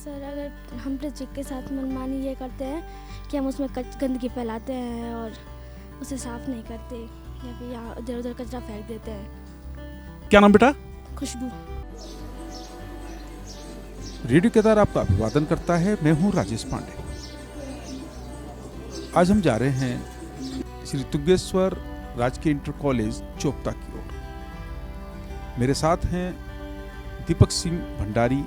Sir, अगर हम plastic के साथ मनमानी ये करते हैं कि हम उसमें गंदगी फैलाते हैं और उसे साफ नहीं करते या फिर यहाँ इधर उधर कचरा फेंक देते हैं। क्या नाम बेटा? खुशबू। रेडियो केदार आपका अभिवादन करता है। मैं हूँ राजेश पांडे। आज हम जा रहे हैं श्री तुंगेश्वर राजकीय इंटर कॉलेज चोपता की ओर। मेरे साथ हैं दीपक सिंह भंडारी।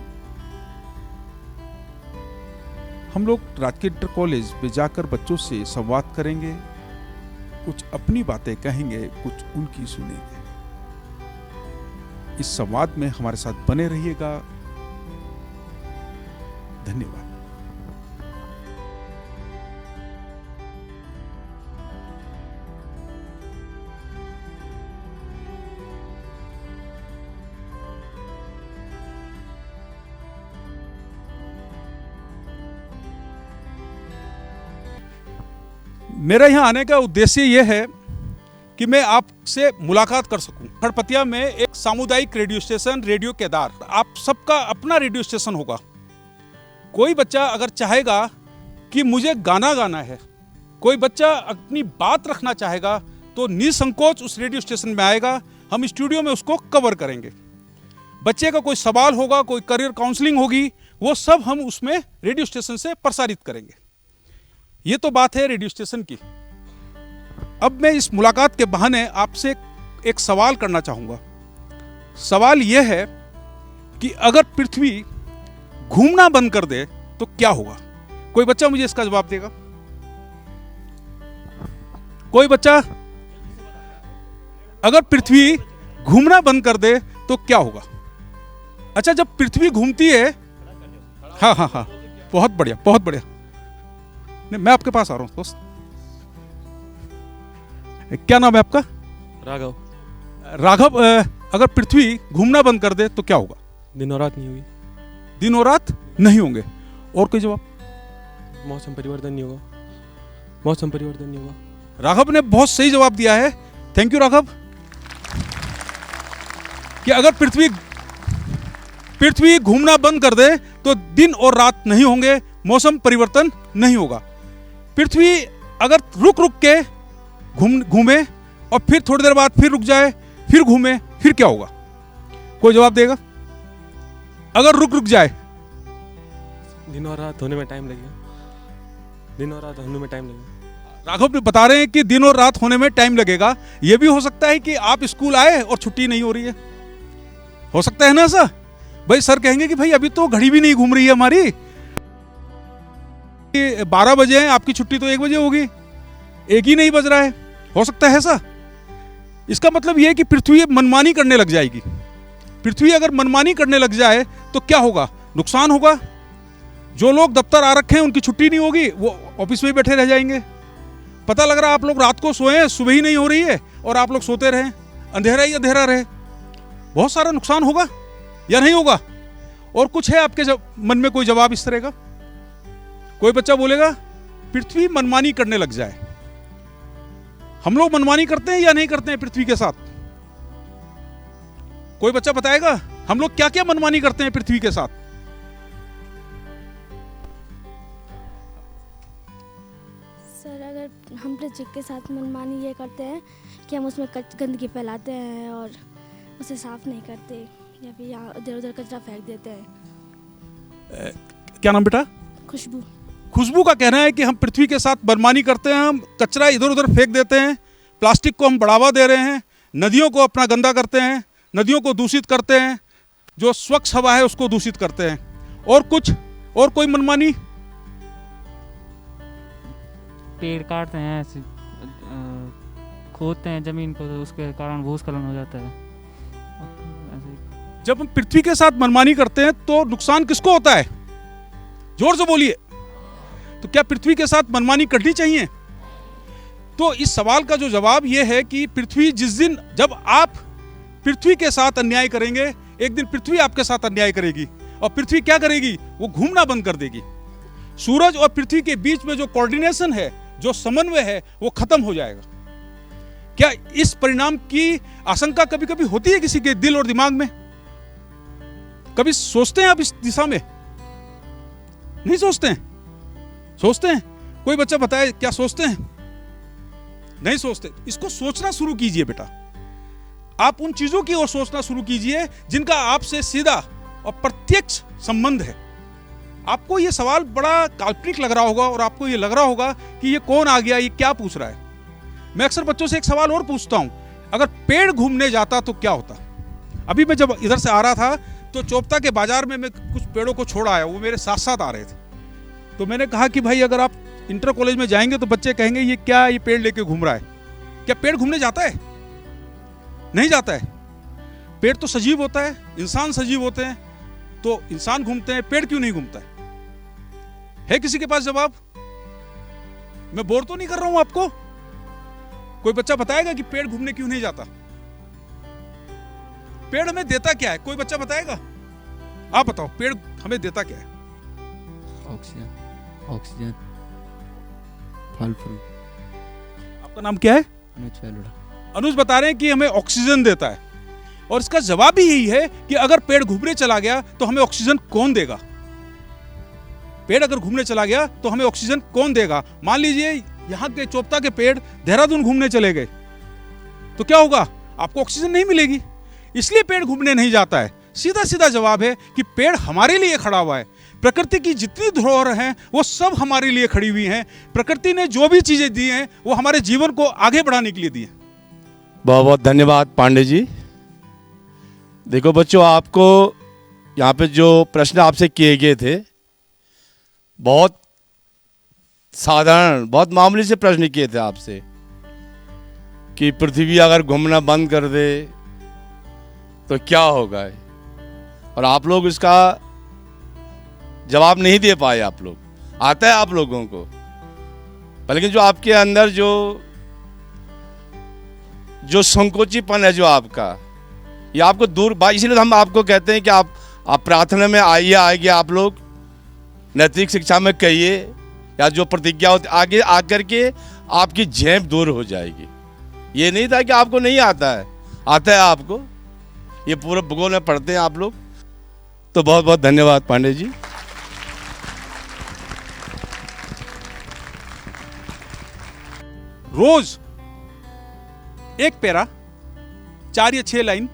हम लोग राजकीय इंटर कॉलेज में जाकर बच्चों से संवाद करेंगे, कुछ अपनी बातें कहेंगे, कुछ उनकी सुनेंगे। इस संवाद में हमारे साथ बने रहिएगा। धन्यवाद। मेरा यहाँ आने का उद्देश्य यह है कि मैं आपसे मुलाकात कर सकूं। खड़पतिया में एक सामुदायिक रेडियो स्टेशन रेडियो केदार, आप सबका अपना रेडियो स्टेशन होगा। कोई बच्चा अगर चाहेगा कि मुझे गाना गाना है, कोई बच्चा अपनी बात रखना चाहेगा, तो निसंकोच उस रेडियो स्टेशन में आएगा। हम स्टूडियो में उसको कवर करेंगे। बच्चे का कोई सवाल होगा, कोई करियर काउंसलिंग होगी, वो सब हम उसमें रेडियो स्टेशन से प्रसारित करेंगे। ये तो बात है रेडियो स्टेशन की। अब मैं इस मुलाकात के बहाने आपसे एक सवाल करना चाहूंगा। सवाल यह है कि अगर पृथ्वी घूमना बंद कर दे तो क्या होगा? कोई बच्चा मुझे इसका जवाब देगा? कोई बच्चा? अगर पृथ्वी घूमना बंद कर दे तो क्या होगा? अच्छा, जब पृथ्वी घूमती है, हाँ, बहुत बढ़िया, बहुत बढ़िया। नहीं, मैं आपके पास आ रहा हूं दोस्त। क्या नाम है आपका? राघव। राघव, अगर पृथ्वी घूमना बंद कर दे तो क्या होगा? दिन और रात नहीं होगी। दिन और रात नहीं होंगे। और कोई जवाब? मौसम परिवर्तन नहीं होगा। मौसम परिवर्तन नहीं होगा। राघव ने बहुत सही जवाब दिया है। Thank you Raghav. कि अगर पृथ्वी घूमना बंद कर दे तो दिन और रात नहीं होंगे, मौसम परिवर्तन नहीं होगा। पृथ्वी अगर रुक के घूमे और फिर थोड़ी देर बाद फिर रुक जाए, फिर घूमे, फिर क्या होगा? कोई जवाब देगा? अगर रुक जाए, दिन और रात होने में टाइम लगेगा। दिन और रात होने में टाइम लगेगा। राघव भी बता रहे हैं कि दिन और रात होने में टाइम लगेगा। यह भी हो सकता है कि आप स्कूल आए और छुट्टी नहीं हो रही है। हो सकता है ना सर? भाई सर कहेंगे कि भाई अभी तो घड़ी भी नहीं घूम रही है हमारी, 12 बजे हैं, आपकी छुट्टी तो 1 बजे होगी, 1 ही नहीं बज रहा है। हो सकता है ऐसा? इसका मतलब यह है कि पृथ्वी मनमानी करने लग जाएगी। पृथ्वी अगर मनमानी करने लग जाए तो क्या होगा? नुकसान होगा। जो लोग दफ्तर आ रखे हैं उनकी छुट्टी नहीं होगी, वो ऑफिस में ही बैठे रह जाएंगे। पता लग रहा है आप लोग रात को सोए, सुबह ही नहीं हो रही है और आप लोग सोते रहे, अंधेरा ही अंधेरा रहे। बहुत सारा नुकसान होगा या नहीं होगा? और कुछ है आपके मन में कोई जवाब इस तरह का? कोई बच्चा बोलेगा पृथ्वी मनमानी करने लग जाए। हम लोग मनमानी करते हैं या नहीं करते हैं पृथ्वी के साथ? कोई बच्चा बताएगा हम लोग क्या क्या मनमानी करते हैं पृथ्वी के साथ? सर, अगर हम प्लास्टिक के साथ मनमानी ये करते हैं कि हम उसमें गंदगी फैलाते हैं और उसे साफ नहीं करते या फिर यहाँ इधर उधर कचरा फेंक देते हैं। क्या नाम बेटा? खुशबू। खुशबू का कहना है कि हम पृथ्वी के साथ मनमानी करते हैं, हम कचरा इधर उधर फेंक देते हैं, प्लास्टिक को हम बढ़ावा दे रहे हैं, नदियों को अपना गंदा करते हैं, नदियों को दूषित करते हैं, जो स्वच्छ हवा है उसको दूषित करते हैं। और कुछ और कोई मनमानी? पेड़ काटते हैं, ऐसे खोदते हैं जमीन को, तो उसके कारण भूस्खलन हो जाता है। जब हम पृथ्वी के साथ मनमानी करते हैं तो नुकसान किसको होता है? जोर से बोलिए। तो क्या पृथ्वी के साथ मनमानी करनी चाहिए? तो इस सवाल का जो जवाब यह है कि पृथ्वी जिस दिन, जब आप पृथ्वी के साथ अन्याय करेंगे, एक दिन पृथ्वी आपके साथ अन्याय करेगी। और पृथ्वी क्या करेगी? वो घूमना बंद कर देगी। सूरज और पृथ्वी के बीच में जो कोऑर्डिनेशन है, जो समन्वय है, वो खत्म हो जाएगा। क्या इस परिणाम की आशंका कभी कभी होती है किसी के दिल और दिमाग में? कभी सोचते हैं आप इस दिशा में? नहीं सोचते हैं? सोचते हैं? कोई बच्चा बताए क्या सोचते हैं? नहीं सोचते। इसको सोचना शुरू कीजिए बेटा। आप उन चीजों की ओर सोचना शुरू कीजिए जिनका आपसे सीधा और प्रत्यक्ष संबंध है। आपको यह सवाल बड़ा काल्पनिक लग रहा होगा और आपको यह लग रहा होगा कि ये कौन आ गया, ये क्या पूछ रहा है। मैं अक्सर बच्चों से एक सवाल और पूछता हूं, अगर पेड़ घूमने जाता तो क्या होता? अभी मैं जब इधर से आ रहा था तो चोपता के बाजार में मैं कुछ पेड़ों को छोड़ आया, वो मेरे साथ साथ आ रहे थे। तो मैंने कहा कि भाई अगर आप इंटर कॉलेज में जाएंगे तो बच्चे कहेंगे ये क्या, ये पेड़ लेके घूम रहा है। क्या पेड़ घूमने जाता है? नहीं जाता है। पेड़ तो सजीव होता है, इंसान सजीव होते हैं, तो इंसान घूमते हैं, पेड़ क्यों नहीं घूमता है किसी के पास जवाब? मैं बोर तो नहीं कर रहा हूं आपको? कोई बच्चा बताएगा कि पेड़ घूमने क्यों नहीं जाता? पेड़ हमें देता क्या है? कोई बच्चा बताएगा? आप बताओ, पेड़ हमें देता क्या है? ऑक्सीजन, ऑक्सीजन, फल फ्रूट। आपका नाम क्या है? अनुज फेलुड़ा। अनुज बता रहे हैं कि हमें ऑक्सीजन देता है, और इसका जवाब भी यही है कि अगर पेड़ घूमने चला गया तो हमें ऑक्सीजन कौन देगा? पेड़ अगर घूमने चला गया तो हमें ऑक्सीजन कौन देगा? मान लीजिए यहां के चोपता के पेड़ देहरादून घूमने चले गए तो क्या होगा? आपको ऑक्सीजन नहीं मिलेगी। इसलिए पेड़ घूमने नहीं जाता है। सीधा सीधा जवाब है कि पेड़ हमारे लिए खड़ा हुआ है। प्रकृति की जितनी धरोहर हैं वो सब हमारे लिए खड़ी हुई हैं। प्रकृति ने जो भी चीजें दी हैं वो हमारे जीवन को आगे बढ़ाने के लिए दी हैं। बहुत बहुत धन्यवाद पांडे जी। देखो बच्चों, आपको यहाँ पे जो प्रश्न आपसे किए गए थे बहुत साधारण, बहुत मामूली से प्रश्न किए थे आपसे कि पृथ्वी अगर घूमना बंद कर दे तो क्या होगा, और आप लोग इसका जवाब नहीं दे पाए। आप लोग, आता है आप लोगों को, बल्कि जो आपके अंदर जो संकोचीपन है जो आपका, ये आपको दूर, इसलिए हम आपको कहते हैं कि आप प्रार्थना में आइए आप लोग नैतिक शिक्षा में कहिए, या जो प्रतिज्ञा होती आगे आकर के आपकी झेप दूर हो जाएगी। ये नहीं था कि आपको नहीं आता है, आता है आपको। ये पूरे भूगोल में पढ़ते हैं आप लोग। तो बहुत बहुत धन्यवाद पांडे जी। रोज एक पैरा 4 या 6 लाइन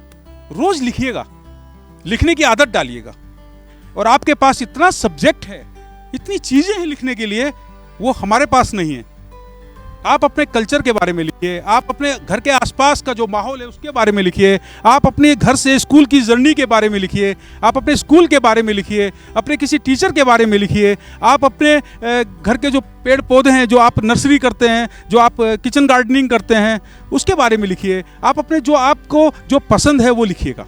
रोज लिखिएगा, लिखने की आदत डालिएगा। और आपके पास इतना सब्जेक्ट है, इतनी चीजें हैं लिखने के लिए, वो हमारे पास नहीं है। आप अपने कल्चर के बारे में लिखिए, आप अपने घर के आसपास का जो माहौल है उसके बारे में लिखिए, आप अपने घर से स्कूल की जर्नी के बारे में लिखिए, आप अपने स्कूल के बारे में लिखिए, अपने किसी टीचर के बारे में लिखिए, आप अपने घर के जो पेड़ पौधे हैं, जो आप नर्सरी करते हैं, जो आप किचन गार्डनिंग करते हैं, उसके बारे में लिखिए। आप अपने जो आपको जो पसंद है वो लिखिएगा।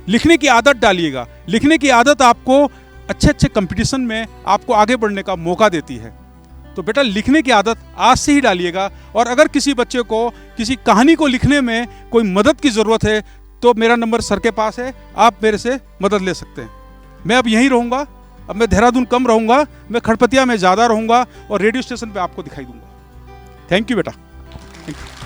लिखने की आदत डालिएगा। लिखने की आदत आपको अच्छे कंपटीशन में आपको आगे बढ़ने का मौका देती है। तो बेटा लिखने की आदत आज से ही डालिएगा। और अगर किसी बच्चे को किसी कहानी को लिखने में कोई मदद की ज़रूरत है तो मेरा नंबर सर के पास है, आप मेरे से मदद ले सकते हैं। मैं अब यहीं रहूँगा, अब मैं देहरादून कम रहूँगा, मैं खड़पतिया में ज़्यादा रहूँगा और रेडियो स्टेशन पे आपको दिखाई दूँगा। थैंक यू बेटा, थैंक यू।